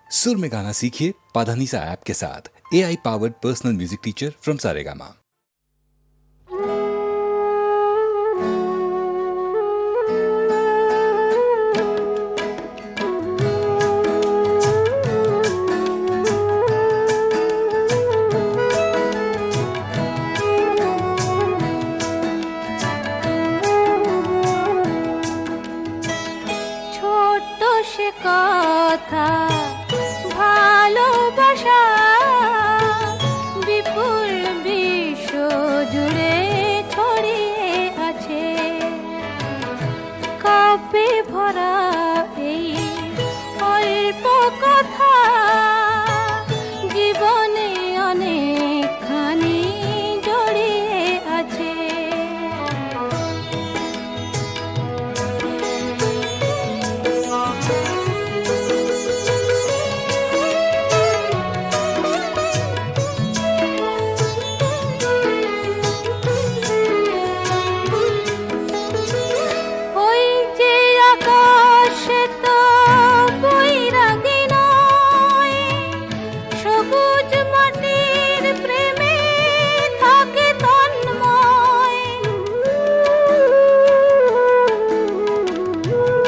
सुर में गाना सीखिए पाधानीसा ऐप के साथ। AI powered personal music teacher from Saregama. কথা ভালোবাসা বিপুল বিশ্ব জুড়ে ছড়িয়ে আছে, কাব্যে ভরা এই অল্প কথা জীবনে অনেকখানি জড়িয়ে আছে।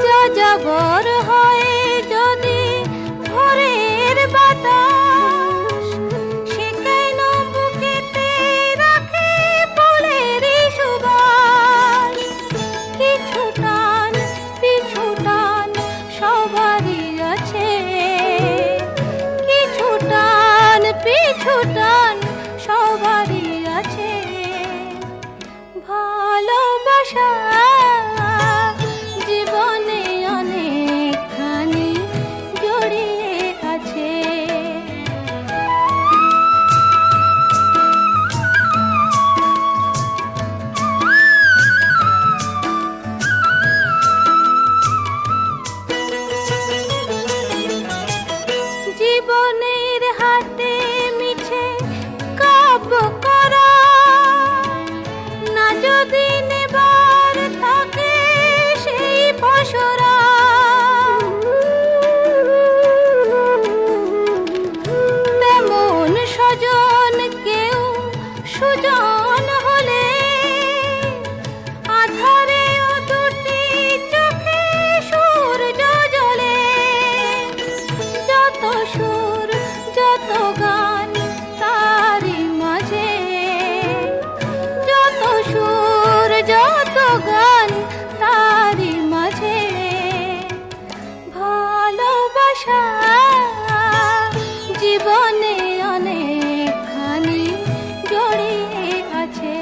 যাযাবর হয় যদি ভোরের বাতাস, সে কেন বুকেতে রাখে ফুলের সুবাস। কিছু টান পিছু টান সবারই আছে, কিছু টান পিছু টান সবারই আছে। ভালোবাসা জীবনে অনেকখানি জড়িয়ে আছে। জীবনের হাটে মিছে কাব্য করা, না যদি নেবার থাকে সেই ফসরা। তেমন স্বজন কেউ সুজন হলে আধারে ও দুটি চোখে সূর্য জ্বলে। যত সুর যত গান তারই মাঝে, যত সুর যত গান তারই মাঝে। ভালোবাসা জীবনে অনেকখানি জড়িয়ে আছে।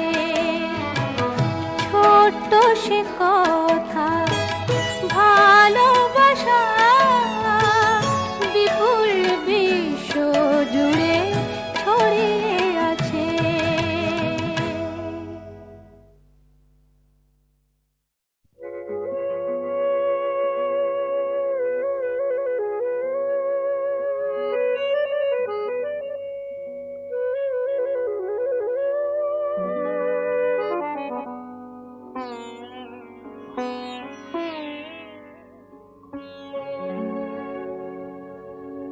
ছোট্ট সে কথা ভালোবাসা বিপুল বিশ্ব জুড়ে ছড়িয়ে আছে।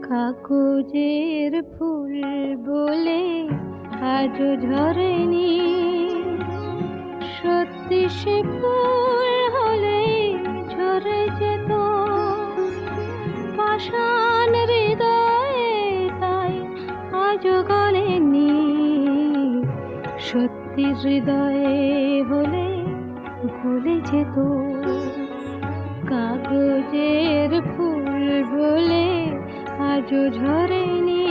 কাগজের ফুল বলে আজও ঝরেনি, সত্যি সে ফুল হলে ঝরে যেত। পাষাণ হৃদয়ে তাই আজও গলেনি, সত্যি হৃদয়ে হলে গলে যেত। কাগজের ফুল বলে আজও ঝরেনি।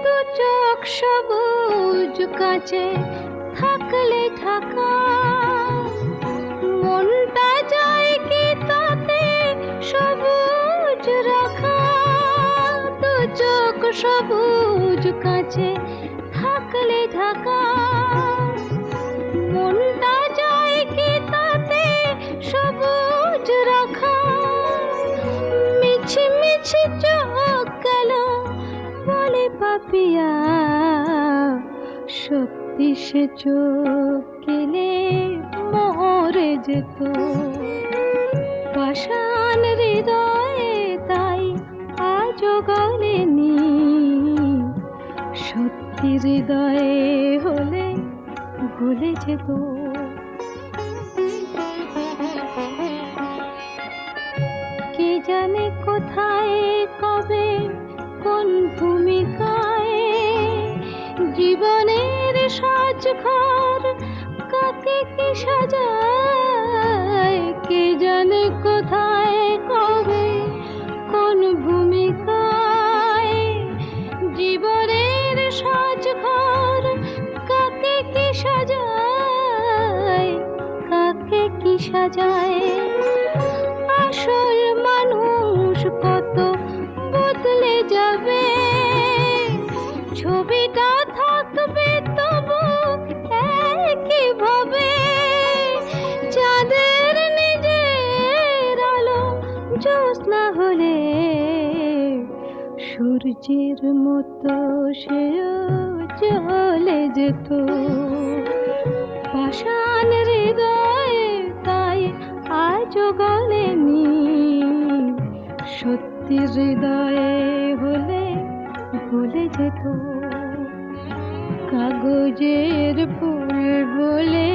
দু চোখ সবুজ কাঁচে থাকলে ঢাকা, মনটা যায় কি তাতে সবুজ রাখা। দু চোখ সবুজ কাঁচে থাকলে ঢাকা, মনটা যায় কি তাতে সবুজ রাখা। পিয়া, সত্যি সে চোখ গেলে মরে যেত। পাষাণ হৃদয়ে তাই আজও গলেনি, সত্যি হৃদয়ে হলে গলে যেত। কে জানে কোথায় কবে কোন ভূমিকায় জীবনের সাজঘর কাকে কি সাজায়। কে জানে কোথায় কবে কোন ভূমিকায় জীবনের সাজঘর কাকে কি সাজায়, কাকে কি সাজায়। আসল মানুষ কত বদলে যাবে, ছবিটা থাকবে তবু একই ভাবে। চাঁদের নিজের আলো জ্যোৎস্না হলে সূর্যের মতো সেও জ্বলে যেত। পাষাণ হৃদয়ে তাই আজও গলেনি, সত্যি হৃদয়ে হলে ভুলে যেত। কাগজের ফুল বলে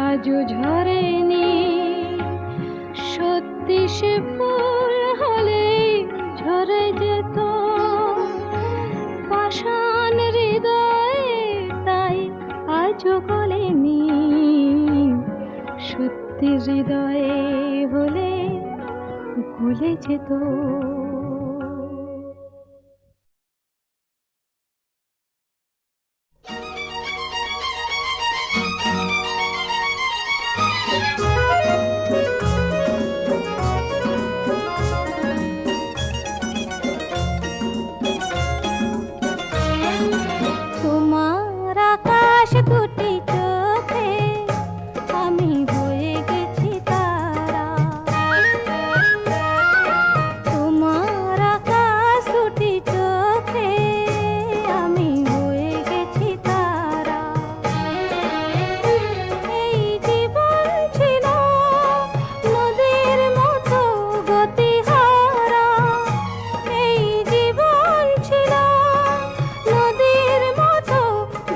আজও ঝরেনি, সত্যি সে ফুল হলে ঝরে যেত। পাষাণ হৃদয়ে তাই আজও গলেনি, সত্যি হৃদয়ে হলে ভুলে যেত। তোমার আকাশ দুটি চোখে আমি হয়ে গেছি তারা। তোমার আকাশ দুটি চোখে আমি হয়ে গেছি তারা। এই জীবন ছিল নদীর মতো গতিহারা, এই জীবন ছিল নদীর মতো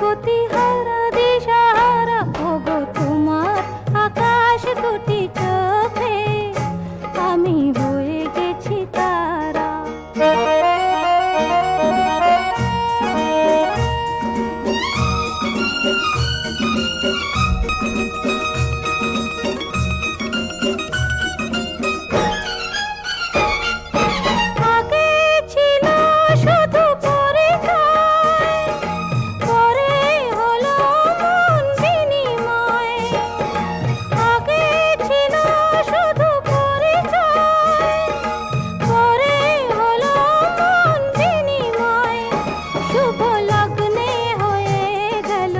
গতিহারা দিশাহারা। ওগো তোমার আকাশ দুটি চোখে আমি হয়ে গেছি তারা। আগে ছিল শুধু পরিচয়, পরে হলো মন বিনিময়। আগে ছিল শুধু পরিচয়, পরে হলো মন বিনিময়। শুভ লগ্নে হয়ে গেল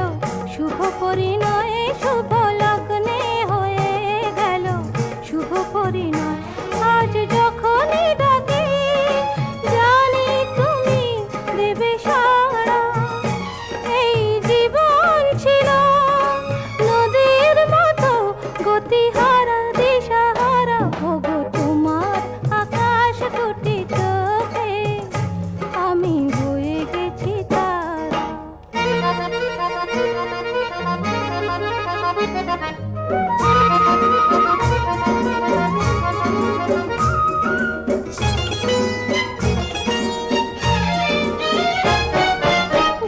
শুভ পরিণয়, শুভ লগ্নে হয়ে গেল শুভ পরিণয়। আজ যখনই ডাকি জানি তুমি দেবে সাড়া। এই জীবন ছিল নদীর মতো গতিহারা দিশাহারা। ওগো তোমার আকাশ দুটি চোখে আমি হয়ে গেছি তারা।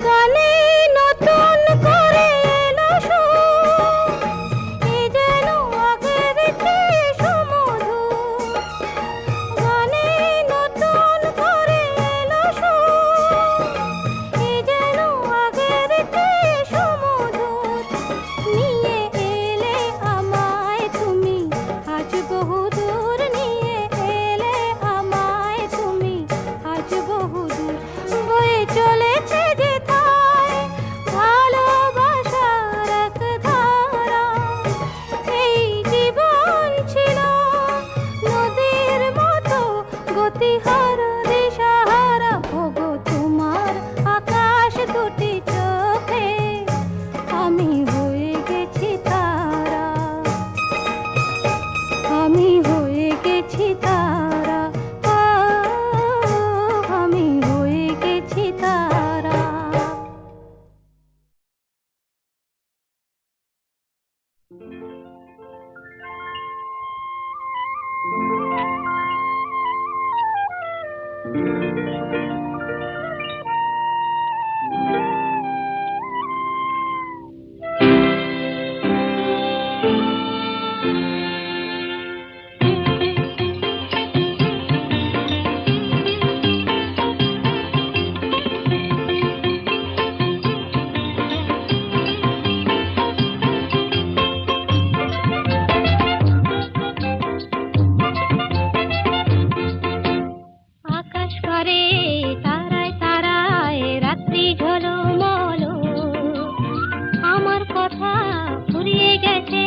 গানে নতুন করে এলো সুর, এ যেন আগের চেয়ে সুমধুর। গানে নতুন করে এলো সুর, এ যেন আগের চেয়ে সুমধুর। নিয়ে এলে আমায় তুমি আজ বহুদূর, নিয়ে এলে আমায় তুমি আজ বহুদূর। বয়ে চলেছে যেথায় ভালোবাসার এক ধারা। এই জীবন ছিল নদীর মতো গতিহারা দিশাহারা। ওগো তোমার আকাশ আকাশ করে তারায় তারায় রাত্রি ঝলমল, আমার কথা ফুরিয়ে গেছে,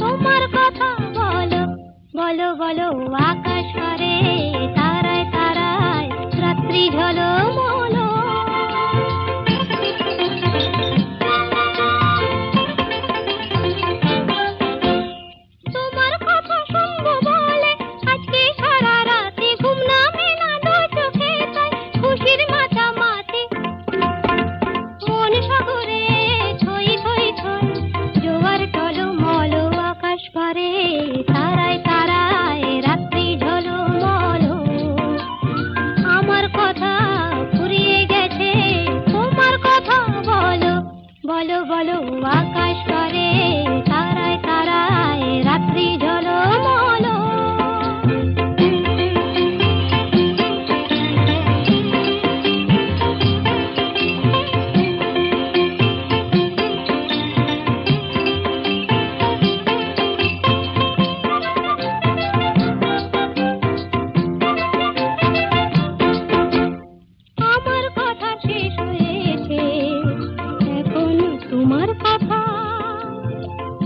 তোমার কথা বলো বলো বলো। আকাশ করে তারায় তারায় রাত্রি ঝলমল, তোমার কথা শুনবো বলে আজকে সারা রাতে ঘুম নামে না দু চোখে, তাই খুশির মাতামাতি মন সাগরে ছই ছই ছই জোয়ার টলমল। আকাশ পারে তারায় তারায় রাত্রি ঝলমল, আমার কথা ফুরিয়ে গেছে, তোমার কথা বলো বলো বলো। আকাশ পারে তারায় তারায় রাত্রি ঝলমল। আমার কথা শেষ হয়েছে, এখন তোমার কথা,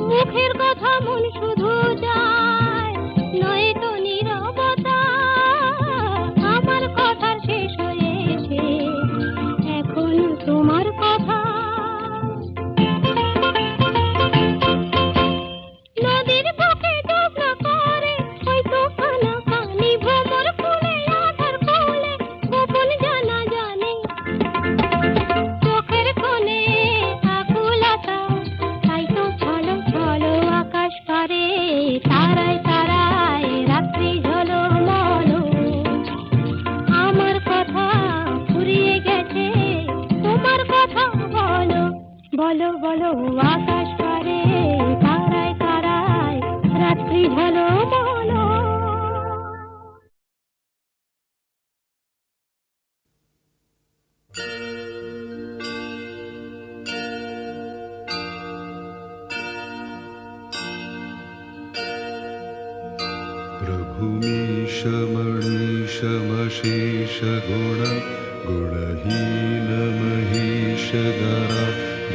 মুখের কথা মন শুধু যায়, নয়তো নীরবতা। আমার কথা শেষ হয়েছে, এখন তোমার কথা। নদীর বুকে ডুবনা করে হয়তো কানাকানি, ভ্রমর ফুলে আধার কোলে গোপন জানা জানে, চোখের কোণে আকুলতা, তাই তো ছলো ছলো। আকাশ পারে তারায় তারায় রাত্রি ঝলমল, আমার কথা ফুরিয়ে গেছে, তোমার কথা বলো বলো বলো। আকাশ পারে তারায় তারায় রাত্রি ঝলমল। प्रभुमीशमणीशमशेषगुण गुणहीनमहीशगरा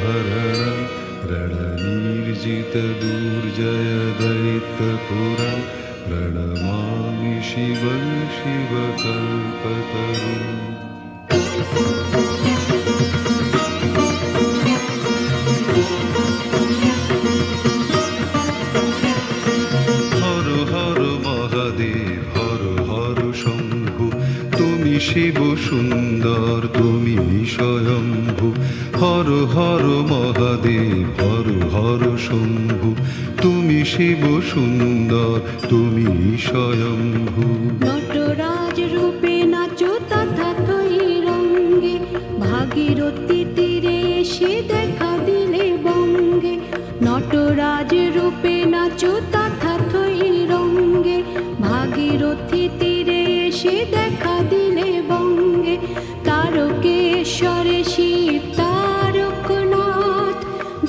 भरणं रणनिर्जितदुर्जयदैत्यपुरं प्रणमामि शिवं शिवकल्पतरुम्। হর হর মহাদেব হর হর শম্ভু, তুমি শিব সুন্দর তুমি স্বয়ম্ভু। হর হর মহাদেব হর হর শম্ভু, তুমি শিব সুন্দর তুমি স্বয়ম্ভু। নটরাজ রূপে নাচো তথাতই রঙ্গে, ভাগীরথী তীরে এসে দেখা দিলে বঙ্গে। নটরাজ রূপে নাচো তথাতই রঙ্গে, ভাগীরথী তীরে এসে দেখা দিলে বঙ্গে। তারকেশ্বরে শিব তারকনাথ,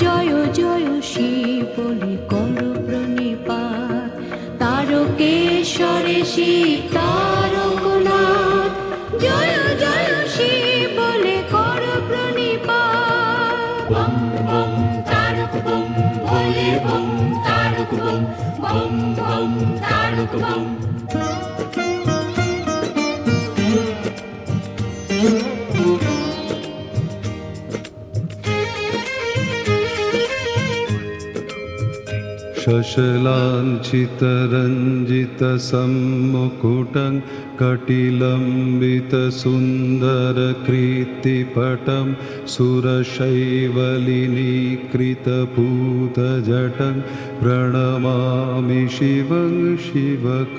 জয় জয় শিব বলে কর প্রণিপাত। তারকেশ্বরে শিব তারকনাথ, জয় জয় শিব বলে কর প্রণিপাত। বম বম তারক বম ভোলে bomb Tarak bomb, bomb bomb Tarak bomb. शशलाञ्छितरञ्जितसम्मुकुटं कटिलम्बितसुन्दरकीर्तिपटं सुरशैवलिनीकृतपूतजटं प्रणमामि शिवं शिवकल्पतरुम्।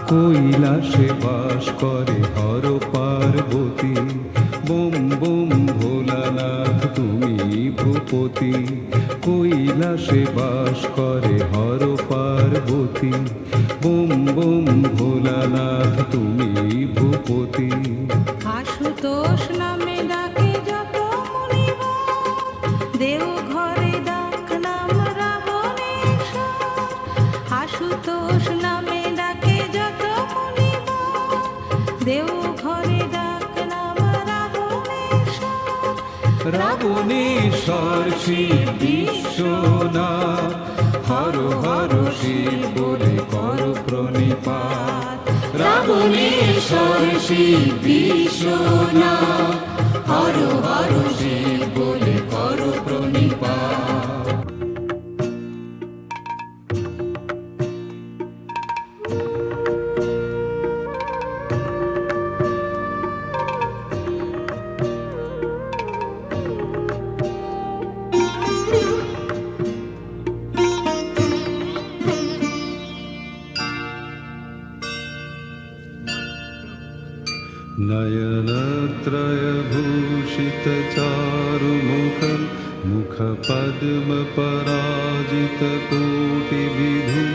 কৈলাসে বাস করে হর পার্বতী বোম বোম ভোলানাথ তুমি ভূপতি কৈলাসে বাস করে হর পার্বতী বোম বোম ভোলানাথ তুমি ভূপতি আশুতোষ নামে ডাকে যত মুনিবর, দেও ঘরে ডাক নাম রাবণেশ্বর। আশুতোষ নামে ডাকে যত মুনিবর, দেও ঘরে ডাক নাম রাবণেশ্বর। রাবণেশ্বর শিব বিশ্বনাথ হর হর শিব বলে কর প্রণিপাত রাবণেশ্বর শিব বিশ্বনাথ হর হর শিব বলে কর প্রণিপাত नयनत्रयभूषितचारुमुखं मुखपद्मपराजितकोटिविधुं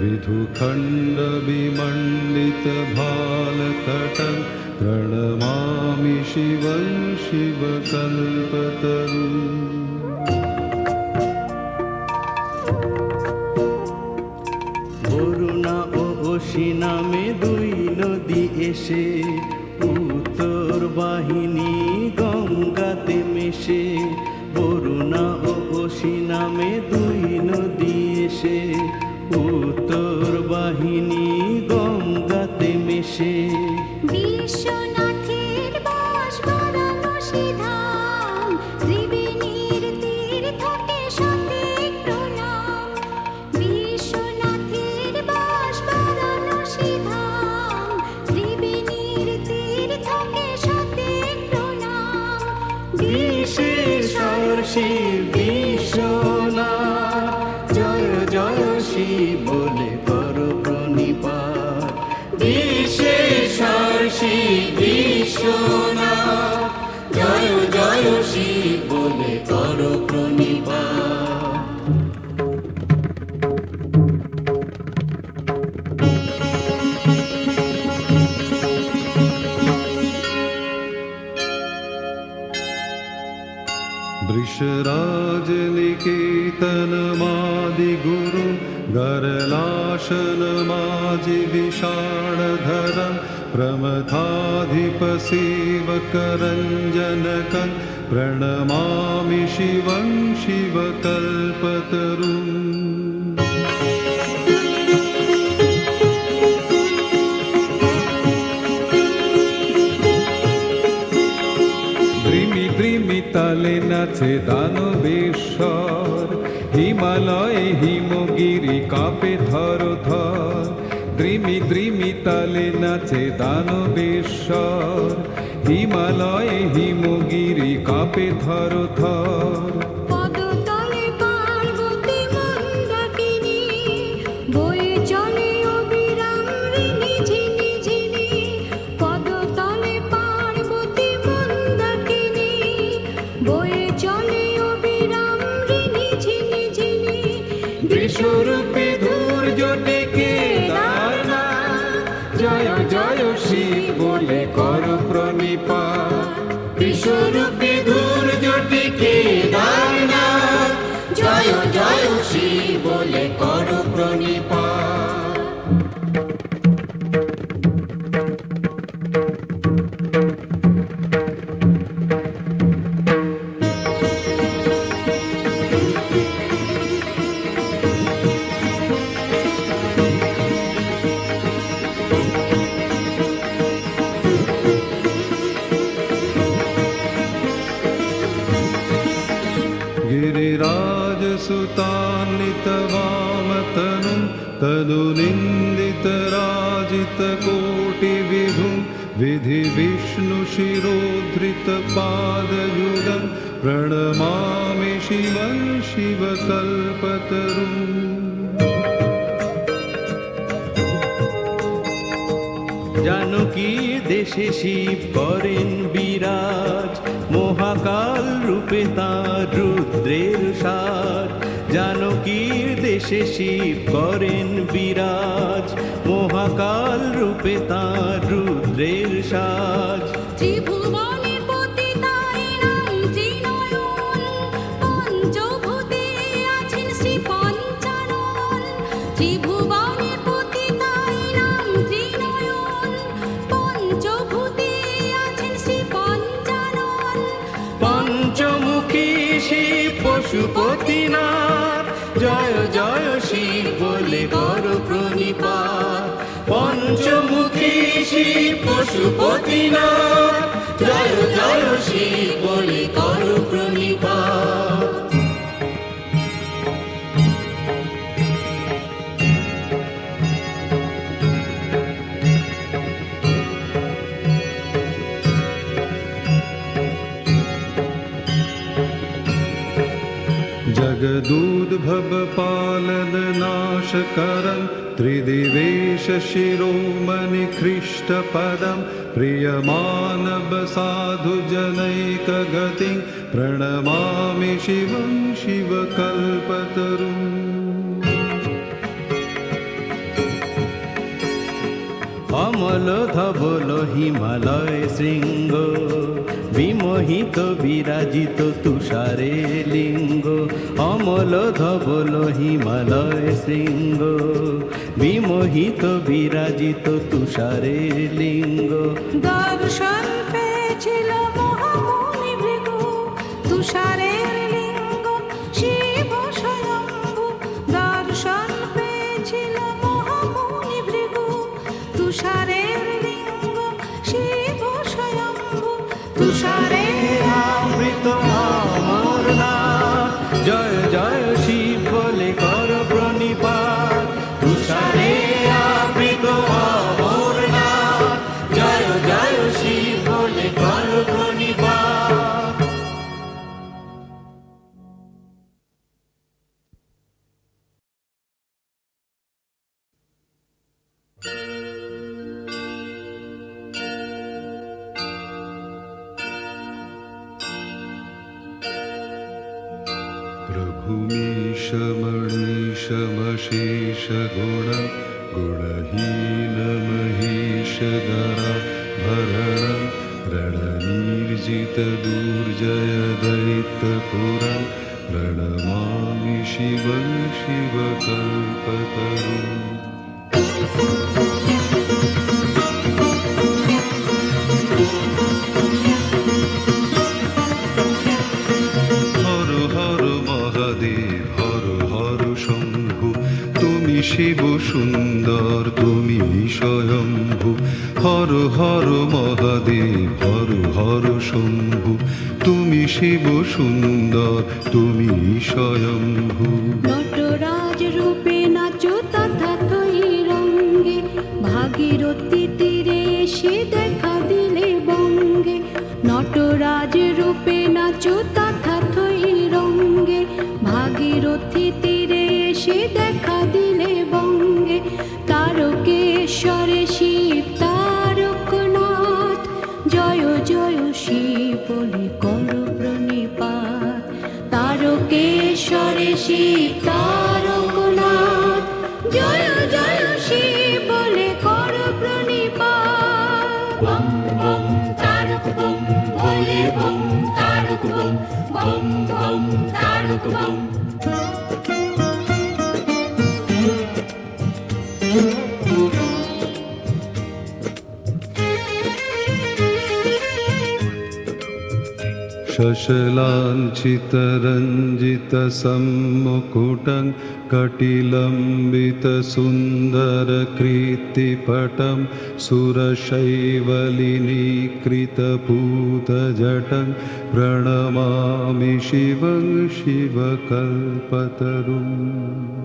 विधुखण्डविमण्डितभालतटं प्रणमामि शिवं शिवकल्पतरुम् বরুণা ও অসি নামে দুই নদী এসে উত্তর বাহিনী গঙ্গাতে মেশে। বরুণা ও অসি নামে দুই নদী এসে উত্তর বাহিনী গঙ্গাতে মেশে। বিশ্বনাথের বাস বারাণসী ধাম, ত্রিবেণীর তীর্থকে সতেক প্রণাম। বিশ্বনাথের বাস বারাণসী ধাম, ত্রিবেণীর তীর্থকে সতেক প্রণাম। বিশেষর শিব বিশ্বনাথ জয় জয় শিব বলে কর প্রণিপাত। বিশেষর শিব বিশ্বনাথ জয় জয় শিব বলে কর প্রণিপাত। वृषराजनिकेतनमादिगुरुं गरलाशनमाजिविषाणधरं प्रमथाधिपसेवकरञ्जनकं प्रणमामि शिवं शिवकल्पतरुम् দ্রিমি দ্রিমি তালে নাচে দানবেশ্বর হিমালয়ে হিমগিরি কাঁপে থর থর দ্রিমি দ্রিমি তালে নাচে দানবেশ্বর হিমালয়ে হিমগিরি কাঁপে থর থর পদতলে পার্বতী মন্দাকিনী, বয়ে চলে অবিরাম ঋণী ঝিনি ঝিনি। পদতলে পার্বতী মন্দাকিনী, বয়ে চলে অবিরাম ঋণী ঝিনি ঝিনি। বিশ্বরূপে ধৈর্য ডেকে দারনাথ জয় জয় শিব বলে কর প্রণিপাত বিশ্বরূপে ধৈর্য ডেকে দারনাথ জয় জয় শিব বলে কর প্রণিপাত गिरिराजसुतान्वितवामतनुं तनुनिन्दितराजितकोटिविधुं विधिविष्णुशिरोधृतपादयुगं प्रणमामि शिवं शिवकल्पतरुम् জানকীর দেশে শিব করেন বিরাজ, মহাকাল রূপে তাঁর রুদ্রের সাজ। জানকীর দেশে শিব করেন বিরাজ, মহাকাল রূপে তাঁর রুদ্রের সাজ। ত্রিভুবনের পতি তাই নাম ত্রিনয়ন, পঞ্চভূতে আছেন শ্রী পঞ্চানন। ত্রিভুবনের পতি তাই নাম ত্রিনয়ন, পঞ্চভূতে আছেন শ্রী পঞ্চানন। পঞ্চমুখী শিব পশুপতিনাথ, জয় জয় শিব বলে কর প্রণিপাত। পঞ্চমুখী শিব পশুপতিনাথ, জয় জয় শিব বলে কর প্রণিপাত। जगदूद्भव पालन नाश करं, त्रिदिवेश शिरोमणि ख्रीष्ट पदं, प्रियमानव साधु जनैक गतिं, प्रणमामि शिवं शिवकल्पतरुम्। অমল ধবল হিমালয় শৃঙ্গ, বিমোহিত বিরাজিত তুষারে লিঙ্গ। অমল ধবল হিমালয় শৃঙ্গ, বিমোহিত বিরাজিত তুষারে লিঙ্গ। দর্শন পেয়েছিল মহামুনি ভৃগু, তুষারের লিঙ্গ শিব স্বয়ম্ভু। দর্শন পেয়েছিল মহামুনি ভৃগু, তুষারের লিঙ্গ শিব স্বয়ম্ভু। তুষারে আবৃত অমরনাথ, জয় জয় শিব বলে কর প্রণিপাত। তুষারে আবৃত অমরনাথ, জয় জয় শিব বলে কর প্রণিপাত। प्रभुमीश मणीश मशेष गुण, गुणहीन महेश गरा भरण। रणनिर्जित दुर्जय दैत्यपुरं, प्रणमामि शिवं शिवकल्पतरुम्। হর হর মহাদেব হর হর শম্ভু, তুমি শিব সুন্দর তুমি স্বয়ম্ভু। হর হর মহাদেব হর হর শম্ভু, তুমি শিব সুন্দর তুমি স্বয়ম্ভু। নটরাজ রূপে নাচো তথাতই রঙ্গে, ভাগীরথী তীরে এসে দেখা দিলে বঙ্গে। নটরাজ রূপে নাচো তথাতই রঙ্গে, ভাগীরথী তীরে এসে দেখা দিলে বঙ্গে। তারকেশ্বরে শিব তারকনাথ, জয় জয় শিব বলে কর প্রণিপাত। তারকেশ্বরে শিব তারকনাথ, জয় জয় শিব বলে কর প্রণিপাত। বম বম তারক বম, ভোলে bomb Tarak bomb, bomb bomb Tarak bomb. शशलाञ्छितरञ्जितसम्मुकुटं, कटिलम्बितसुन्दरकीर्तिपटं, सुरशैवलिनीकृतपूतजटं, प्रणमामि शिवं शिवकल्पतरुम्।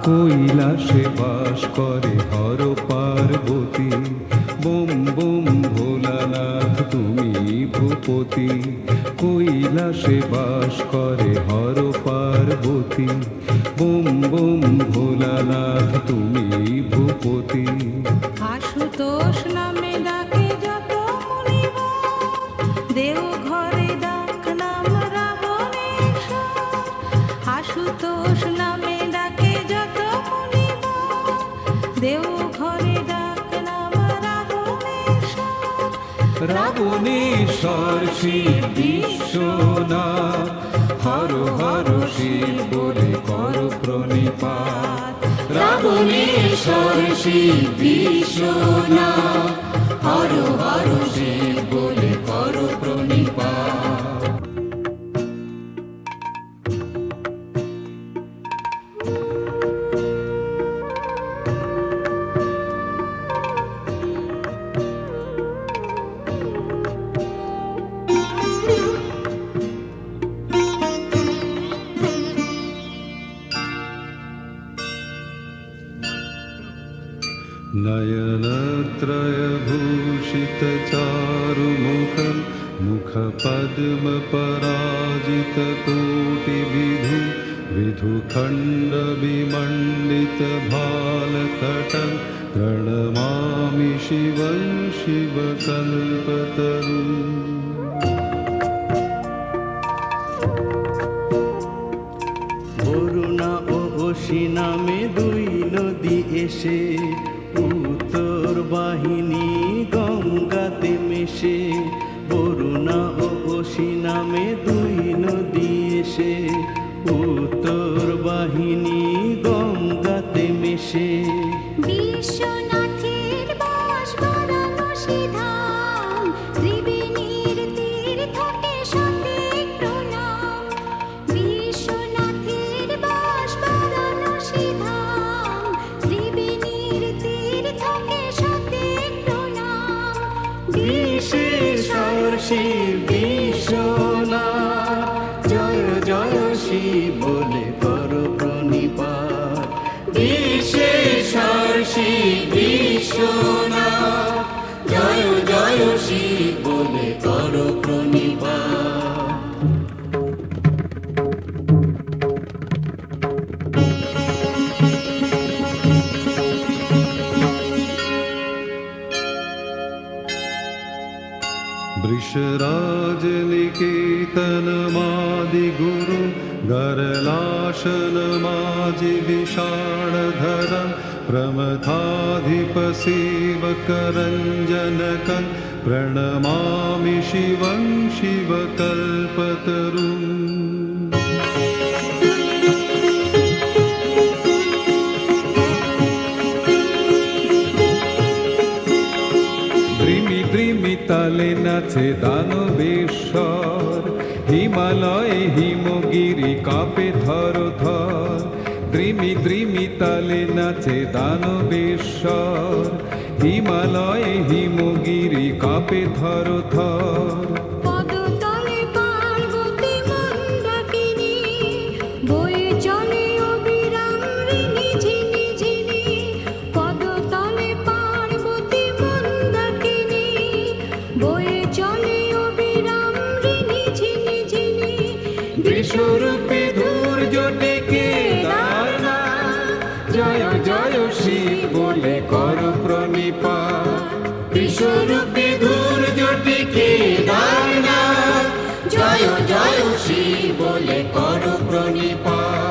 কৈলাসে বাস করে হর পার্বতী, বোম বোম ভোলানাথ তুমি ভূপতি, কৈলাসে বাস করে হর পার্বতী। বোম বোম ভোলানাথ তুমি ভূপতি। আশুতোষ নামে ডাকে যত মুনিবর, দেও ঘরে ডাক নাম রাবণেশ্বর। আশুতোষ নামে ডাকে যত মুনিবর, দেও ঘরে ডাক নাম রাবণেশ্বর। রাবণেশ্বর শিব বিশ্বনাথ, হর হর শিব বলে কর প্রণিপাত। রাবণেশ্বর শিব বিশ্বনাথ, হর হর শিব বলে কর প্রণিপাত। नयनत्रयभूषितचारुमुखं, मुखपद्मपराजितकोटिविधुं, विधुखण्डविमण्डितभालतटं प्रणमामि शिवं शिवकल्पतरुम्। বরুণা ও অসি নামে দুই নদী এসে উত্তর বাহিনী গঙ্গাতে মেশে। বরুণা ও অসি নামে দুই নদী এসে উত্তর বাহিনী গঙ্গাতে মেশে। বিশ্বনাথের বাস বারাণসী ধাম, ত্রিবেণীর তীর্থকে সতেক প্রণাম। বিশ্বনাথের বাস বারাণসী ধাম, ত্রিবেণীর তীর্থকে সতেক প্রণাম। বিশেশ্বর শিব বিশ্বনাথ, জয় জয় শিব বলে কর প্রণিপাত। বিশেশ্বর শিব বিশ্বনাথ, জয় জয় শিব বলে কর প্রণিপাত। वृषराजनिकेतनमादिगुरु, गरलाशनमाजिविषाणधरं, प्रमथाधिपसेवकरञ्जनकं प्रणमामि शिवं शिवकल्पतरुम्। দ্রিমি দ্রিমি তালে নাচে দানবেশ্বর, হিমালয়ে হিমগিরি কাঁপে থর থর। দ্রিমি দ্রিমি তালে নাচে দানবেশ্বর, হিমালয়ে হিমগিরি কাঁপে থর থর। পদতলে পার্বতী মন্দাকিনী, বয়ে চলে অবিরাম ঋণী ঝিনি ঝিনি। পদতলে পার্বতী মন্দাকিনী, বয়ে চলে অবিরাম ঋণী ঝিনি ঝিনি। বিশ্বরূপে ধৈর্য ডেকে দারনাথ, জয় জয় শিব বলে কর প্রণিপাত। বিশ্বরূপে ধৈর্য টিকে দারনাথ, জয় জয় শিব বলে কর প্রণিপাত।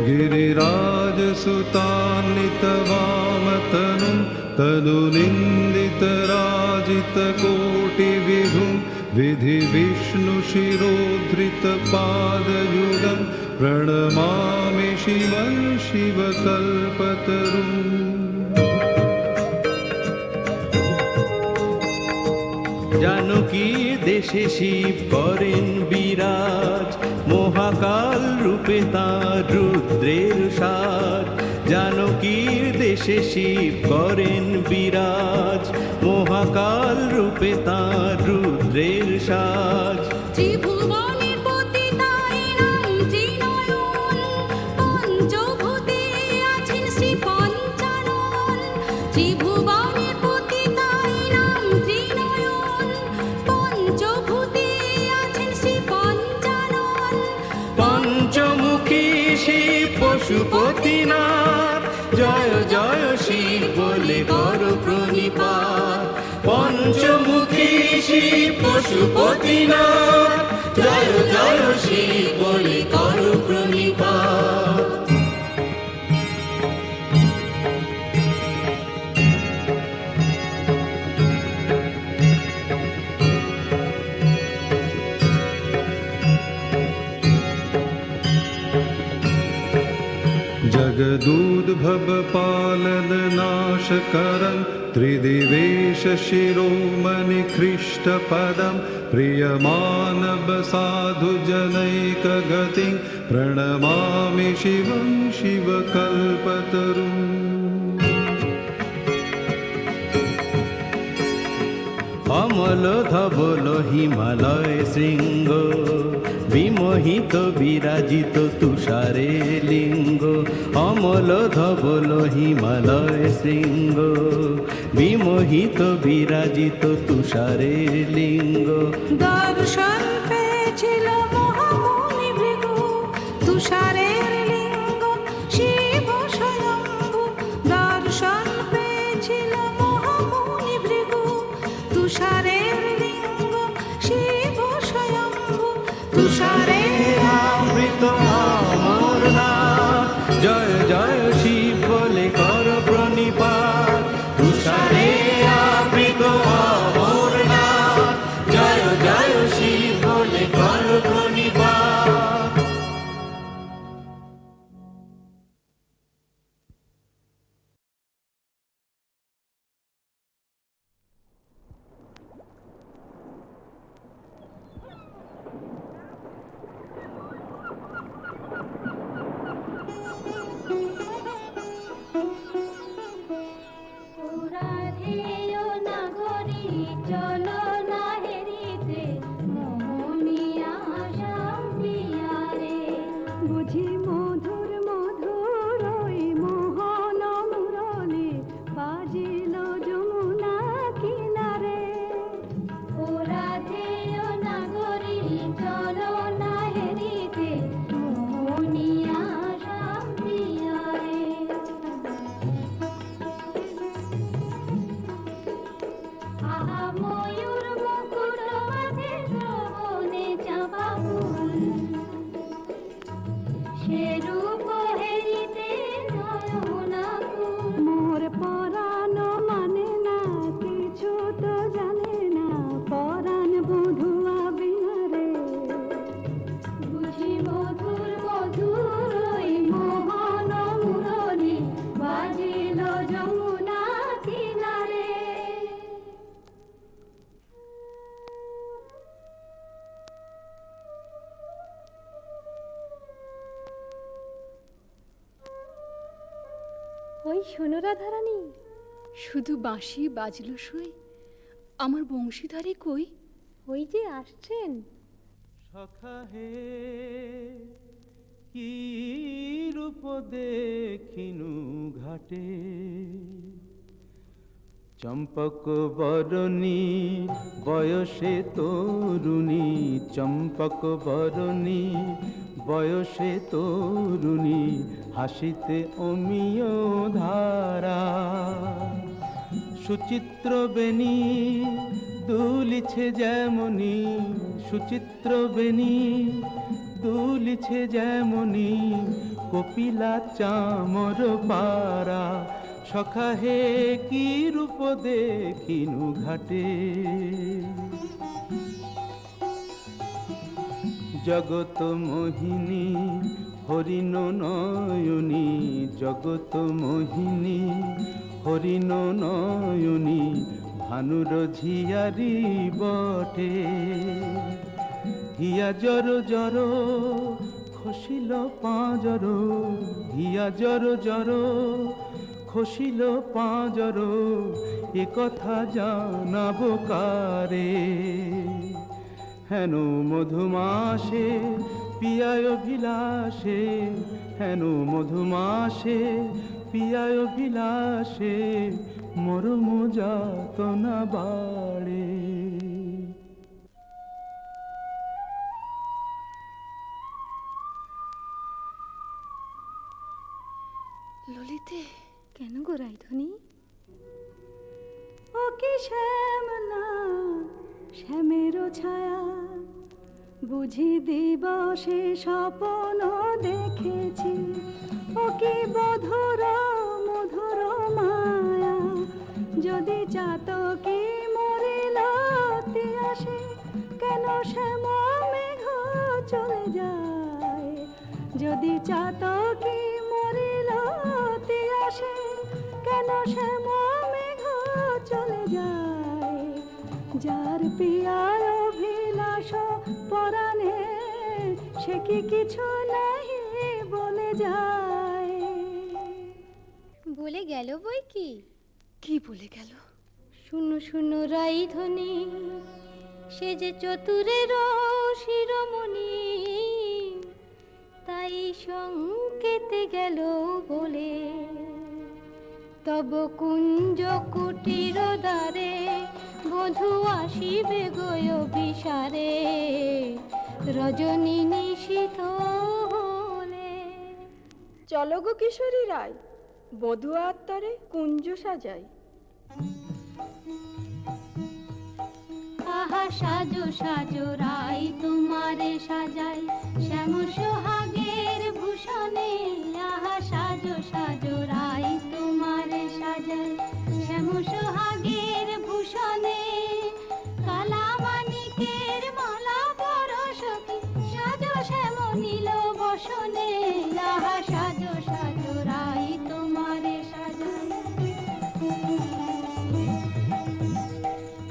गिरिराजसुतान्वितवामतनुं, तनुनिन्दितराजितकोटिविधुं, विधिविष्णुशिरोधृतपादयुगं प्रणमामि शिवं शिवकल्पतरुम्। জানকী জানকীর দেশে শিব করেন বিরাজ, মহাকাল রূপে তাঁর রুদ্রের সাজ। জানকীর দেশে শিব করেন বিরাজ, মহাকাল রূপে তাঁর রুদ্রের সাজ। ত্রিভুবনের পতি তাই নাম ত্রিনয়ন, পঞ্চভূতে আছেন শ্রী পঞ্চানন। ত্রিভুবনের পতি তাই নাম ত্রিনয়ন, পঞ্চভূতে আছেন শ্রী পঞ্চানন। পঞ্চমুখী শিব পশুপতিনাথ, জয় জয় শিব বলে কর প্রণিপাত। পঞ্চমুখী শিব পশুপতিনাথ, জয় জয় শিব বলে কর প্রণিপাত। जगदूद्भव पालन नाश करं त्रिदिवेश शिरोमणि ख्रीष्टपदं प्रियमानव साधु जनैक गतिं प्रणमामि शिवं शिवकल्पतरुम्। অমল ধবল হিমালয় শৃঙ্গ, বিমোহিত বিরাজিত তুষারে লিঙ্গ। অমল ধবল হিমালয় শৃঙ্গ, বিমোহিত বিরাজিত তুষারে লিঙ্গ। দর্শন পেয়েছিল মহামুনি ভৃগু, তুষারের লিঙ্গ শিব স্বয়ম্ভু। দর্শন পেয়েছিল মহামুনি ভৃগু, তুষারের লিঙ্গ শিব স্বয়ম্ভু। তুষারের আবৃত অমরনাথ, জয় জয় শিব বলে কর প্রণিপাত। তুষারে আবৃত অমরনাথ, জয় জয় শিব বলে কর প্রণিপাত। রাধেয় নাগরী চলো না হেরিতে, মোহনিয়া শান্তিয়ারে। বুঝি মধুর মধুর ওই মোহন মুরলি বাজিল যমুনা কিনারে। ও রাধেয় নাগরী চলো না হেরিতে, মোহনিয়া শান্তিয়ারে। আহা ময়ূর মুকুট মাথে শ্রবণে চাঁপা ফুল, সে রূপ হেরিতে নয়নাকুল। মোর পরাণ মানে না কিছু তো জানে না, পরাণ বধুয়া বিনারে। বুঝি মধুর মধুর ওই মোহন মুরলি বাজিল যমুনা কিনারে। ওই শোনো রাধারানী, শুধু বাঁশি বাজলো সই, আমার বংশীধারী কই? ওই যে আসছেন। সখা হে কি রূপ দেখিনু ঘাটে, চম্পক বরণী বয়সে তরুণী। চম্পক বরণী বয়সে তরুণী, হাসিতে অমিয় ধারা। সুচিত্র বেণী দুলিছে যেমনি, সুচিত্র বেণী দুলিছে যেমনি, কপিলা চামর পারা। সখা হে কি রূপ দেখিনু ঘাটে, জগত মোহিনী হরিণ নয়নী। জগত মোহিনী হরিণ নয়নী, ভানুর ঝিয়ারি বটে। হিয়া জর জর খসিল পাঁজর, হিয়া জর জর খসিল পাঁজর, এ কথা জানাবো কারে? হেন মধুমাসে পিয়ায় বিলাসে, হেন মধুমাসে পিয়ায় বিলাসে, মরম যাতনা বাড়ে। ললিতে, কেন গো রাইধনি? ও কি শ্যাম না শ্যামেরও ছায়া, বুঝি দিবসে স্বপ্ন দেখেছি। ও কি মধুর মধুর মায়া, যদি চাতকি মরিল আসে, কেন শ্যাম মেঘ চলে যায়? যদি চাতকি মরিল আসে, কেন শ্যাম মেঘ চলে যায়? যার পিয়ার অভিলাষ পরাণে, সে কি কিছু নাহি বলে যায়? বলে গেল বই কি? কি বলে গেল? শুনো শুনো রাইধনি, সে যে চতুরের শিরোমণি, তাই সংকেতে গেল বলে, তব কুঞ্জ কুটির দ্বারে বধূ আসিবে গয় বিসারে, রজনী নিশীথ হলে। চলো গো কিশোরী রায়, বধূ আত্মারে কুঞ্জ সাজাই। আহা সাজো সাজো রাই তোমারে সাজাই, শ্যাম সোহাগের ভূষণে। আহা সাজো সাজো রাই তোমারে সাজাই, শ্যাম সোহাগের ভূষণে। কালা মানিকের মালা পরশকি, সাজো শ্যাম নীল বসনে। আহা সাজো সাজো রাই তোমারে সাজাই।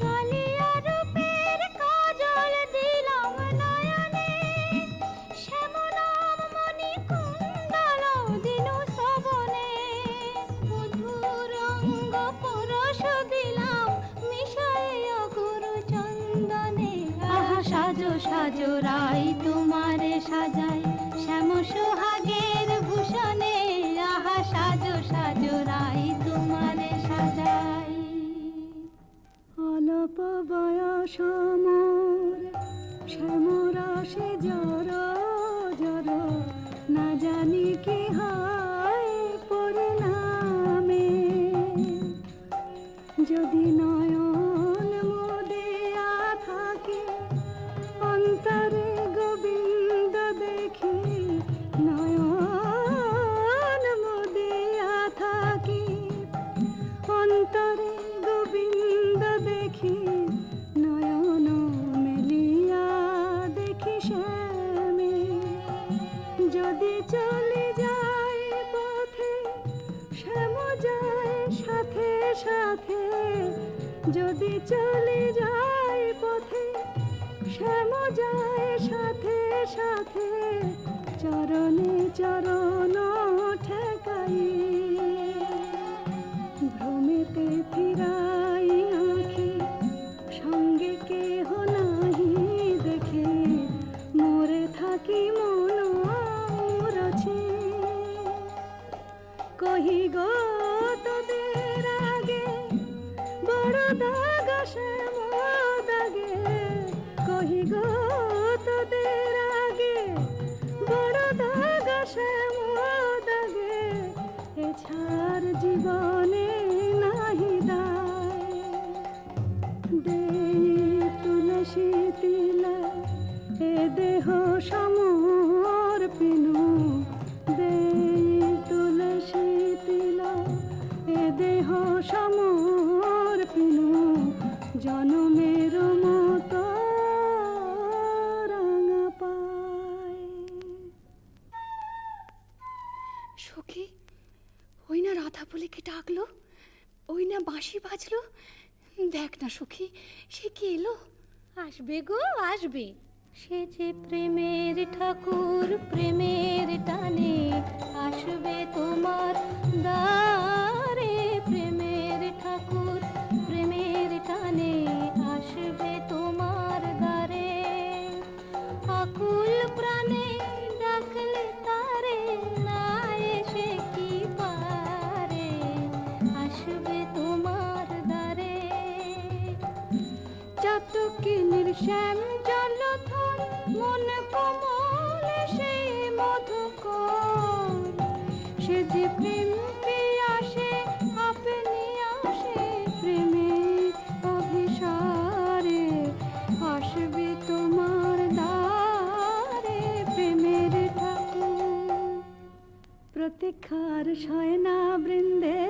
কালিয়া রূপের কাজল দিলাম নয়নে, শ্যামনাম মণি কুণ্ডল দিনু শ্রবণে। মধুর অঙ্গ পরশ দিলাম মিশায় গুরু চন্দনে। আহা সাজো সাজো রাই তোমারে সাজাই, শ্যাম সোহাগের ভূষণে। আহা সাজো সাজো রাই তোমারে সাজাই। অল্প বয়স মোর শ্যামরাশে জর জর, না জানি কি হয় পরিণামে। যদি নয়ন মুদিয়া থাকি, অন্তরে গোবিন্দ দেখি। নয়ন মুদিয়া থাকি, অন্তরে গোবিন্দ দেখি। নয়ন মেলিয়া দেখি শ্যামে, যদি চলে যায় পথে শ্যাম যায় সাথে সাথে। যদি চলে যায় পথে শ্যাম যায় সাথে সাথে। চরণে চরণ ঠেকাই, ভ্রমেতে ফিরাই আঁখি। সঙ্গে কেহ নাহি দেখে, মোরে থাকি মন মুরছে। কহি গো তোদের আগে, বড় দাগ শ্যাম দাগে। কহি গো তোদের আগে, বড় দাগ শ্যাম দাগে। এছাড় জীবনে নাহি দায়। দেই তুলসী তিলা এ দেহ সমর্পিনু। দেই তুলসী তিলা এ দেহ সমর্পিনু। জনমের মতো রাঙা পায়। সখী, ওই না রাধা বলে কে ডাকলো? ওই না বাঁশি বাজলো? দেখ না সখী, সে কি এলো। আসবে গো আসবে, সে যে প্রেমের ঠাকুর, প্রেমের টানে আসবে তোমার দ্বারে। প্রেমের ঠাকুর, প্রেমের টানে আসবে তোমার দ্বারে। আকুল প্রাণে ডাকলে তারে, না এসে কি পারে, আসবে তোমার দ্বারে। চাতকিনীর শ্যাম জলধর, মন কমল সেই মধুকর। সে যে প্রেম পিয়াসে আপনি আসে, প্রেমের অভিসারে আসবে তোমার দ্বারে। প্রেমের ঠাকুর প্রতীক্ষার শয়না বৃন্দে,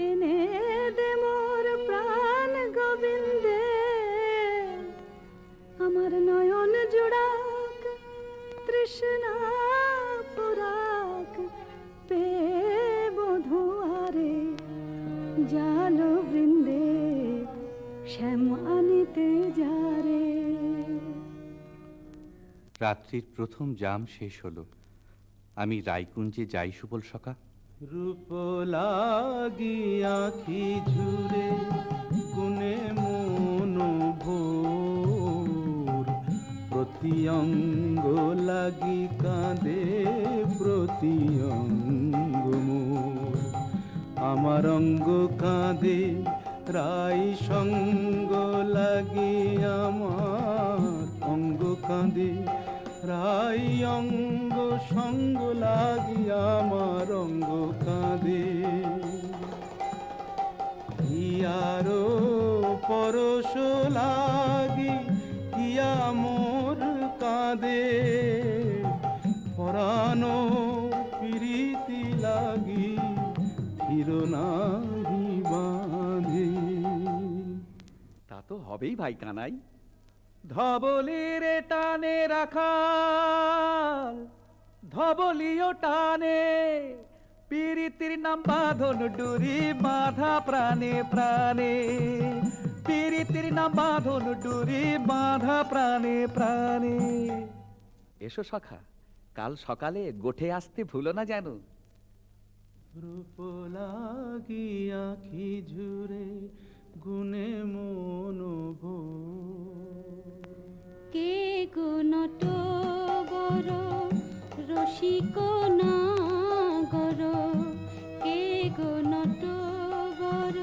এনে দে মোর প্রাণ গোবিন্দে। আমার নয়ন জোড়াক তৃষ্ণা পুরাক, পে বধুয়ারে জাল বৃন্দে শ্যাম আনিতে যারে। রাত্রির প্রথম জাম শেষ হলো। আমি রায়কুঞ্জে যাই সুবল সখা। রূপ লাগি আখি ঝুরে, গুনে মন ভোর। প্রতি অঙ্গ লাগি কাঁদে, প্রতি অঙ্গ মোর। আমার অঙ্গ কাঁদে রাই সঙ্গ লাগি, আমার অঙ্গ কাঁদে রাই অঙ্গ সঙ্গ লাগি, আমার অঙ্গ কাঁদে। হিয়ারো পরশ লাগি, হিয়া মোর কাঁদে। পরানো প্রীতি লাগি, ধীর নাহি বাঁধে। তা তো হবেই ভাই কানাই। ধবলির টানে রাখাল, ধবলিও টানে। পীরিতির নাম বাঁধন ডুরি, বাঁধা প্রাণে প্রাণে। পীরিতির নাম বাঁধন ডুরি, বাঁধা প্রাণে প্রাণে। এসো সখা, কাল সকালে গোঠে আসতে ভুলো না যেন। রূপ লাগি আখি ঝুরে, গুনে মন ভোর। কে গো নটবর রসিক নাগর, কে গো নটবর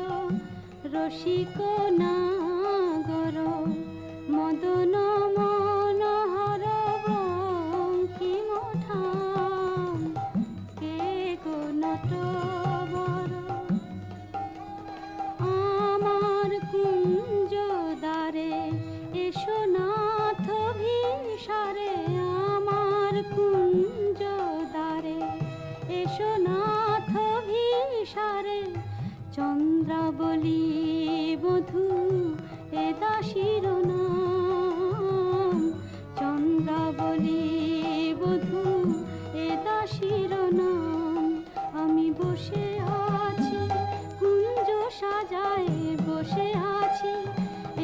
রসিক নাগর। মদন মনোহর বঙ্কিম ঠাম, কে গো নটবর। আমার কুঞ্জ দ্বারে এসো নাথ ভিসারে, আমার কুঞ্জ দ্বারে এসো নাথ ভিসারে। চন্দ্রাবলী বধূ এ দাসীর নাম, চন্দ্রাবলী বধূ এ দাসীর নাম। আমি বসে আছি কুঞ্জ সাজায়, বসে আছি।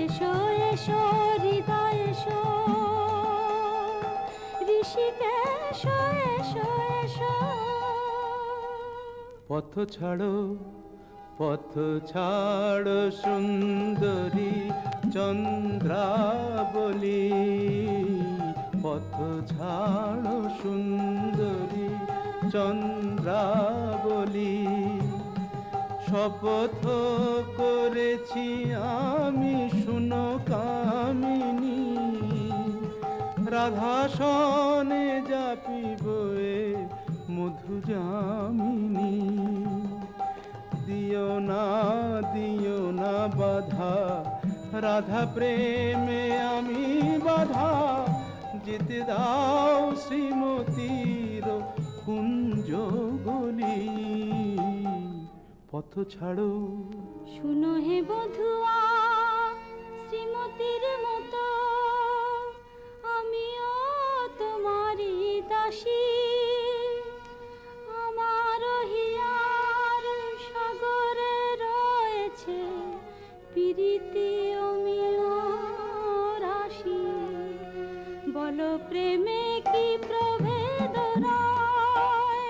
এসো এসো হৃদয় এসো, ঋষিকেশ এসো এসো। পথ ছাড়ো, পথ ছাড়ো সুন্দরী চন্দ্রাবলী। পথ ছাড়ো সুন্দরী চন্দ্রাবলী। শপথ করেছি আমি শুনো কামিনী, রাধাসনে যাপিব এ মধু যামিনী। দিও না বাধা, রাধা প্রেমে আমি বাধা। যেতে দাও শ্রীমতীর কুঞ্জ গলি। পথ ছাড়ো, শুনো হে বধুয়া শ্রীমতীর মতো, আমিও তোমারই দাসী। আমার হিয়ার সাগরে রয়েছে কি প্রভেদ রয়,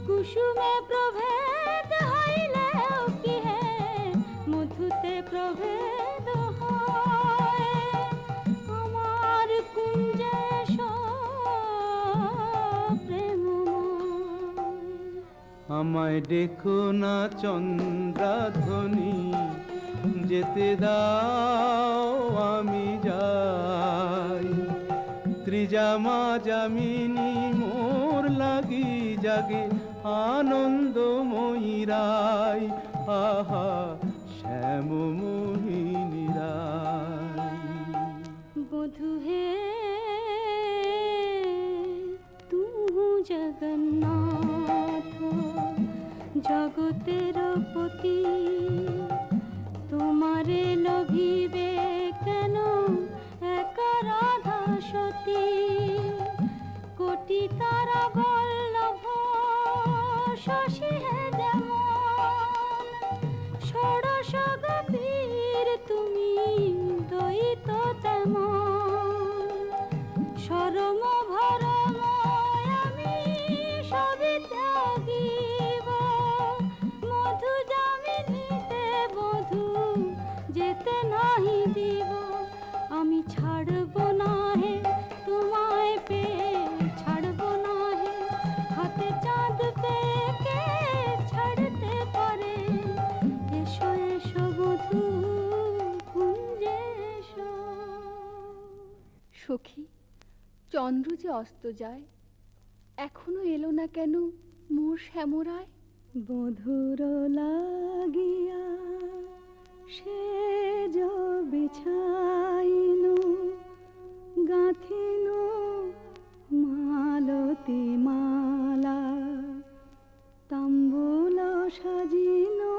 কুসুমে প্রভেদ হইলেও কি হে মধুতে প্রভেদ হয়। আমার কুঞ্জে প্রেমময়, আমায় দেখো না চন্দ্রাধ্বনি, যেতে দাও আমি যাই। ত্রিজামা যামিনী মোর লাগি জাগে আনন্দময়ী রায়, আহা শ্যাম মোহিনী রায়। বধূ হে তু জগন্নাথ জগতের পতি, তোমারে লভিবে কেন একা রাধা সতী। কোটি তারা বল্লভ শশী হে যেমন, ষোড়শ গোপীর তুমি দ্বৈত তেমন। সরম ভরম আমি সবই ত্যাগিব, মধু যামিনীতে বধূ যেতে নাহি দিব। আমি ছাড়ব না হে তোমায় পেয়ে, ছাড়ব না হে হাতে চাঁদ পেয়ে কে ছাড়তে পারে। এসো এসো বধূ কুঞ্জে এসো। সখী, চন্দ্র যে অস্ত যায়, এখনো এলো না কেন মোর শ্যামরায়? বধুর লাগিয়া সেজ বিছাইনু, গাঁথিনু মালতী মালা, তাম্বুল সাজিনু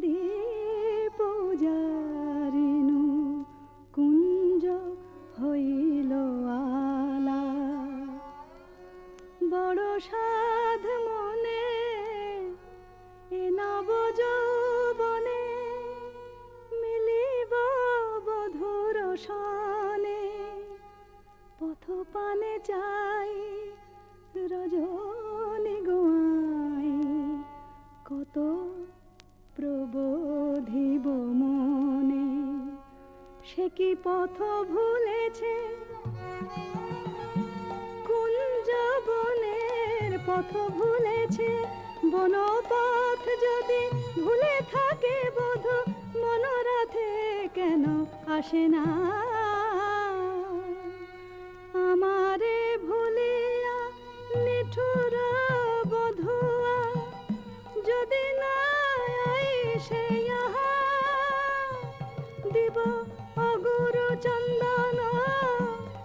দীপ জারিনু, কুঞ্জ হইল আলা। বড় সাধ মনে এ নব যৌবনে, মিলিব বধুর সনে। পথ পানে চাই রজনী গোয়াই, কত প্রবোধিব মনে। সে কি পথ ভুলেছে কুঞ্জ বনের পথ ভুলেছে। বনপথ যদি ভুলে থাকে বধূ, মনোরথে কেন আসে না? আমারে ভুলিয়া নিঠুর বধুয়া, যদি না আইসে ইহা, দিব অগুরু চন্দন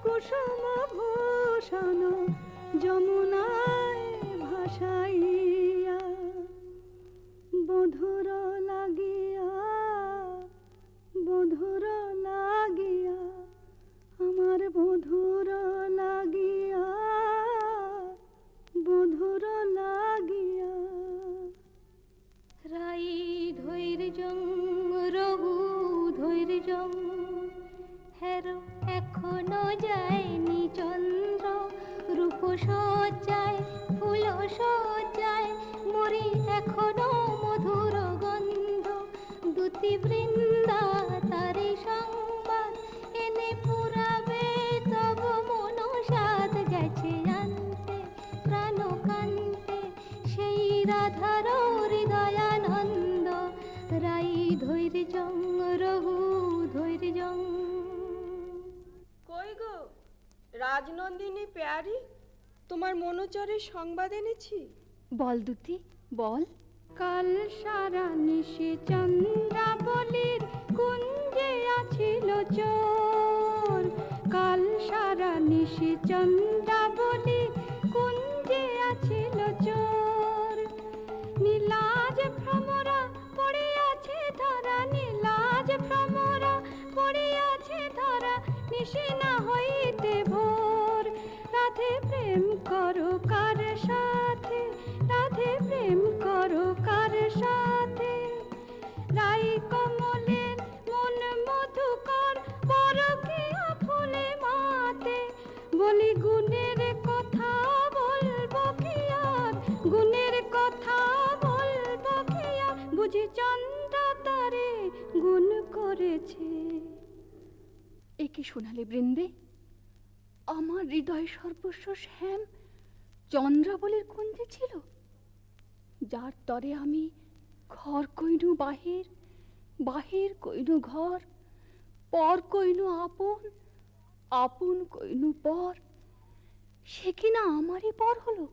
কুসুম ভূষণ যমুনায় ভাসাইয়া। বধুর লাগিয়া, বধুর লাগিয়া, আমার বধুর লাগিয়া, বধুর লাগিয়া। রাই ধৈর্যং রঘু ধৈর্যং, হেরো এখনো যায়নি চন্দ্র। রূপ সজ্জায় ফুল সজ্জায় মরি এখনো মধুর গন্ধ। দুতি বৃন্দা তারি সংবাদ এনে পুরাবে তব মনসাদ। গেছে জানতে প্রাণ কান্তে সেই রাধার হৃদয়ানন্দ। রাই ধৈর্যং রঘু ধৈর্যং। কই গো রাজনন্দিনী পেয়ারি, তোমার মনোচরের সংবাদ এনেছি। বল দুতি বল। কাল সারা নিশি চন্দ্রাবলীর কুঞ্জে আছিল চোর। কাল সারা নিশি চন্দ্রাবলীর কুঞ্জে আছিল চোর। নীলাজ ভ্রমরা পড়িয়াছে ধরা, নীলাজ ভ্রমরা পড়িয়াছে ধরা। নিশি না হইতে ভোর। রাধে প্রেম করো কার সাথে, রাধে প্রেম করো কার সাথে। রাই কমলের মন মধুকর, পরকীয়া ফুলে মাতে। বলি গুণের কথা বলবো কি আর, গুণের কথা বলবো কি আর, বুঝি চন্দ্রা তারে গুণ করেছে। এ কি শোনালে বৃন্দে? আমার হৃদয় সর্বস্ব শ্যাম চন্দ্রাবলীর কুঞ্জে ছিল, যার তরে আমি ঘর কইনু বাহির, বাহির কইনু ঘর, পর কইনু আপন, আপন কইনু পর। সে কিনা আমারই পর হলো।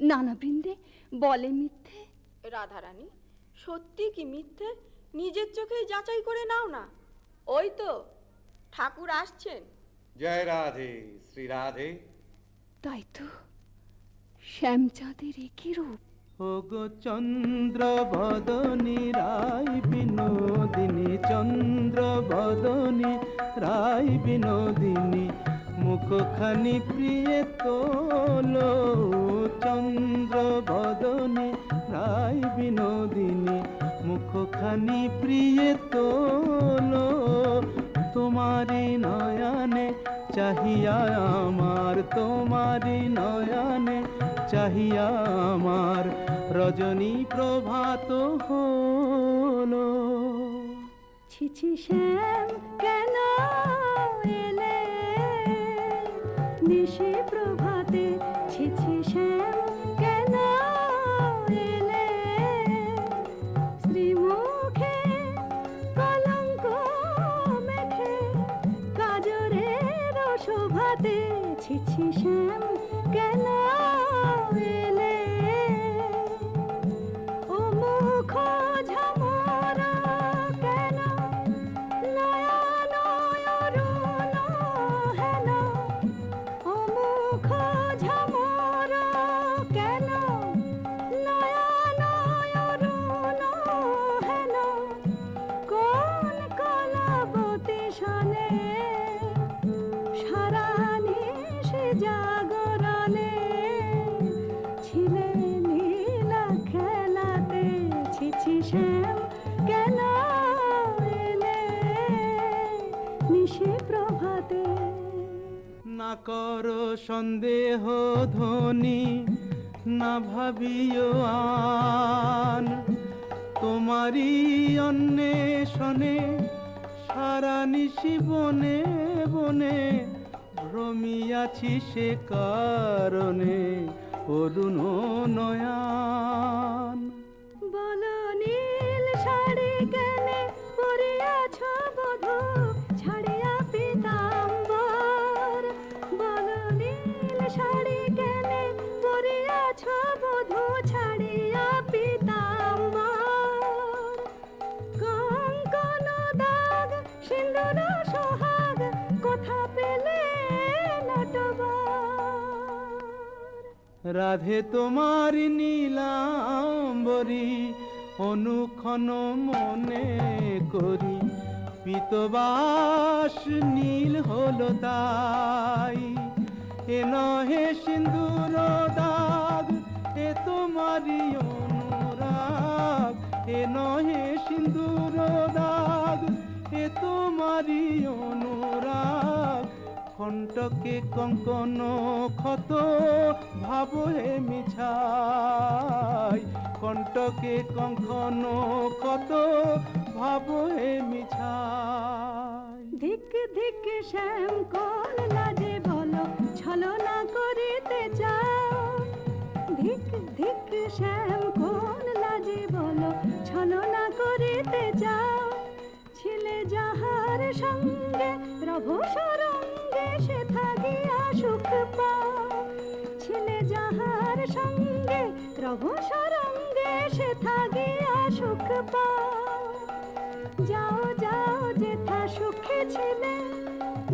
নানা বৃন্দে বলে মিথ্যে। রাধারানী, সত্যি কি মিথ্যে নিজের চোখেই যাচাই করে নাও না। ওই তো ঠাকুর আসছেন। জয় রাধে, শ্রী রাধে। তাই তো, শ্যামচাঁদের একই রূপ। ওগো চন্দ্র বদনী রায় বিনোদিনী, চন্দ্র বদনী রায় বিনোদিনী, মুখখানি প্রিয়ে তোলো। চন্দ্র বদনী রায় বিনোদিনী, মুখখানি প্রিয়ে তোলো। তোমারি নয়নে চাহিয়া আমার, তোমারি নয়নে চাহিয়া আমার, রজনী প্রভাত হলো। ছিছি শ্যাম কেন এলে নিশি প্রভাতে, ছিছি শ্যাম কেন এলে শ্রীমুখে কলঙ্ক মেখে কাজরের শোভাতে, ছিছি শ্যাম কেন এলে ও মুখ ঝামরা কেন, নয়ন অরুণ হেন ও মুখ ঝামরা কেন, নয়ন অরুণ হেন কোন কলাবতী সনে সারা নিশি জাগরণে ছিলে নীলা খেলাতে, ছিছি শ্যাম কেন এলে নিশি প্রভাতে। না করো সন্দেহ ধ্বনি, না ভাবিও আন, তোমারই অন্বেষণে সারা নিশি বনে বনে ভ্রমিয়াছি, সে কারণে অরুণ নয়ন। বলো নীল শাড়ি কেনে পরিয়াছ বধূ ছাড়িয়া পীতাম্বর, বলো নীল শাড়ি কেনে পরিয়াছ বধূ ছাড়িয়া পীতাম্বর, কঙ্কন দাগ সিন্দুর সোহাগ কোথা পেলে নটবর। রাধে তোমার নীলাম্বরী অনুক্ষণ মনে করি, পীতবাস নীল হলো তাই। এ নহে সিন্দুর দাগ, এ তোমারই অনুরাগ, এ নহে সিন্দুর দাগ, এ তোমারই অনুরাগ। কণ্টকে কঙ্কন ক্ষত ভাব হে মিছাই, কণ্টকে কঙ্কন ক্ষত ভাব হে মিছাই। ধিক ধিক শ্যাম কোন লাজে বলো ছলনা করিতে চাও, ধিক ধিক শ্যাম কোন লাজে বলো ছলনা করিতে চাও, ছিলে যাহার সঙ্গে রভু সরঙ্গে সে থাকিয়া সুখ পাও, ছিলে যাহার সঙ্গে রভু সরঙ্গে সে থাকিয়া সুখ পাও। যাও যাও যেথা সুখে ছিলে,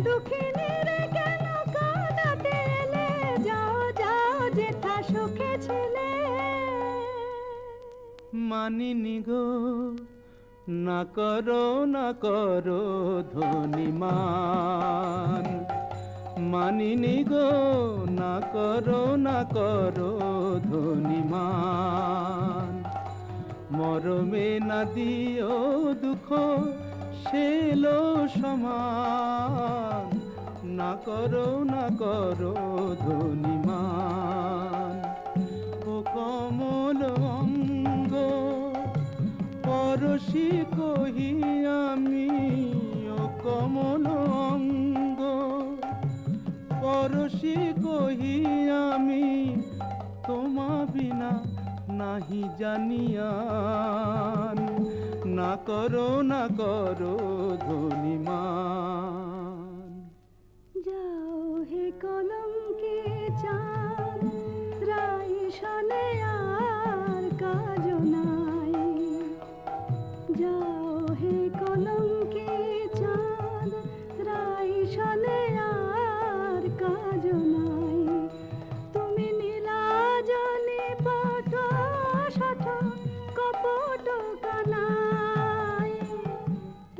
দুঃখিনীর কেন কাঁদাতে এলে, যাও যাও যেথা সুখে ছিলে। মানিনি গো না করো না করো ধনিমান, মানিনি গো না করো না করো ধনিমান। মরমে না দিও দুঃখ সেলো সমান, না করো না করো ধনিমান। ও কমল অঙ্গ পরশি কহি আমি, ও কমল অঙ্গ পরশি কহি আমি, তোমা বিনা নাহি জানিয়ান। না করো না করো ধনিমান। যাও হে কলঙ্কে চাঁদ, রাই শনে আর কাজ নাই। যাও হে কলঙ্কে চাঁদ, রাই শনে আর কাজ নাই। তুমি নীলাজনে পট শঠ কপট কানাই,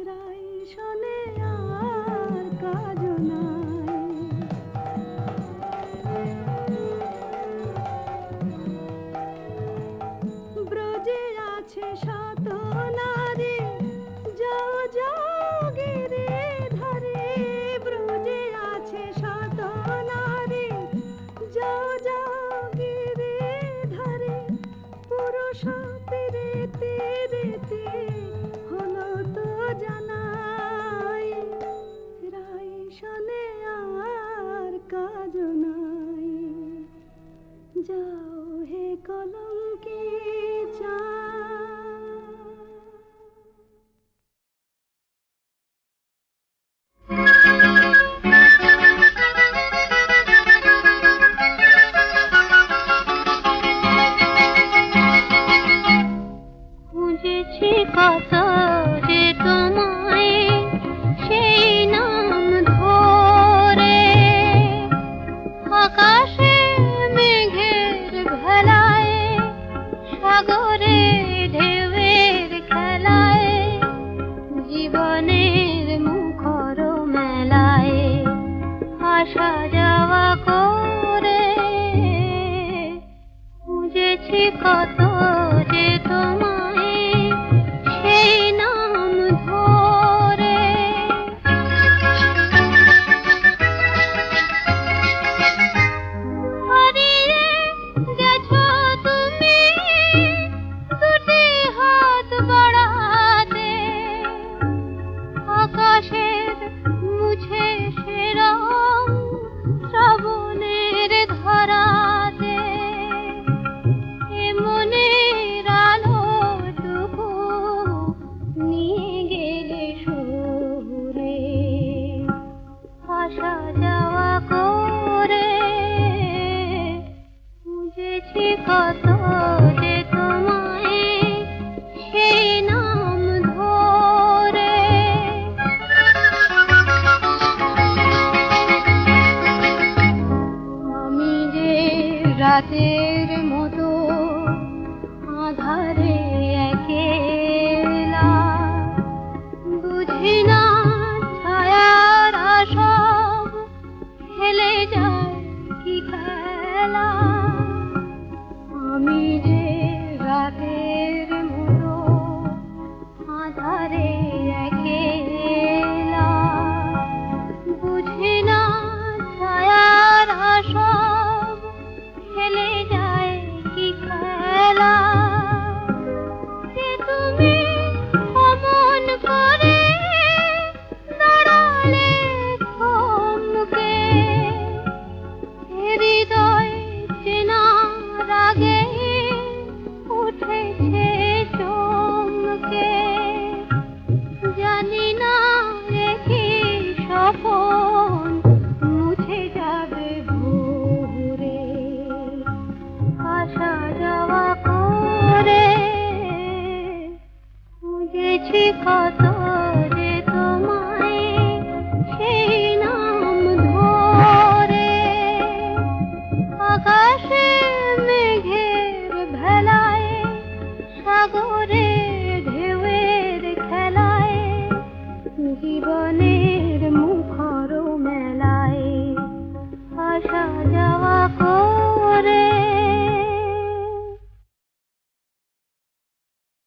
রাই শনে আর কাজ নাই। ব্রজে আছে শত নারী, যাও যাও গিরে ধরে। ব্রজে আছে শত নারী, যাও যাও গিরে ধরে। পুরুষ পেরেতে রেতে হলো তো জানাই, রাই শনে আর কাজ নাই। যাও হে কলঙ্কে চাঁদ। খুঁজেছি কত যে তোমায়, সেই নাম ধরে। আকাশে মেঘের ভেলায়, সাগরে ঢেউয়ের খেলায়, জীবনের মুখর মেলায় আসা যাওয়া করে। খুঁজেছি কত যে তোমায়, সেই নাম ধরে। হারিয়ে গেছো তুমি দুটি হাত বাড়াতে, আকাশের মুছে সে রং শ্রাবণের ধারাতে। এ মনের আলোটুকু নিয়ে গেলে সুরে, আসা যাওয়া করে। খুঁজেছি কত যে তোমায়, সেই নাম ধরে। আমি যে রাতের মতো আধারে একেলা, বুঝি না ছায়ার সব খেলে যায় কি খেলা। আমি যে রাতের মতো আধারে একেলা, বুঝি না ছায়ার সব খেলে যায় কি খেলা। যে তুমি অমন করে দাঁড়ালে থমকে, হৃদয় চেনার আগে উঠেছে চমকে। জানি না রেখে স্বপন মুছে যাবে ভোরে, আসা যাওয়া করে। খুঁজেছি কত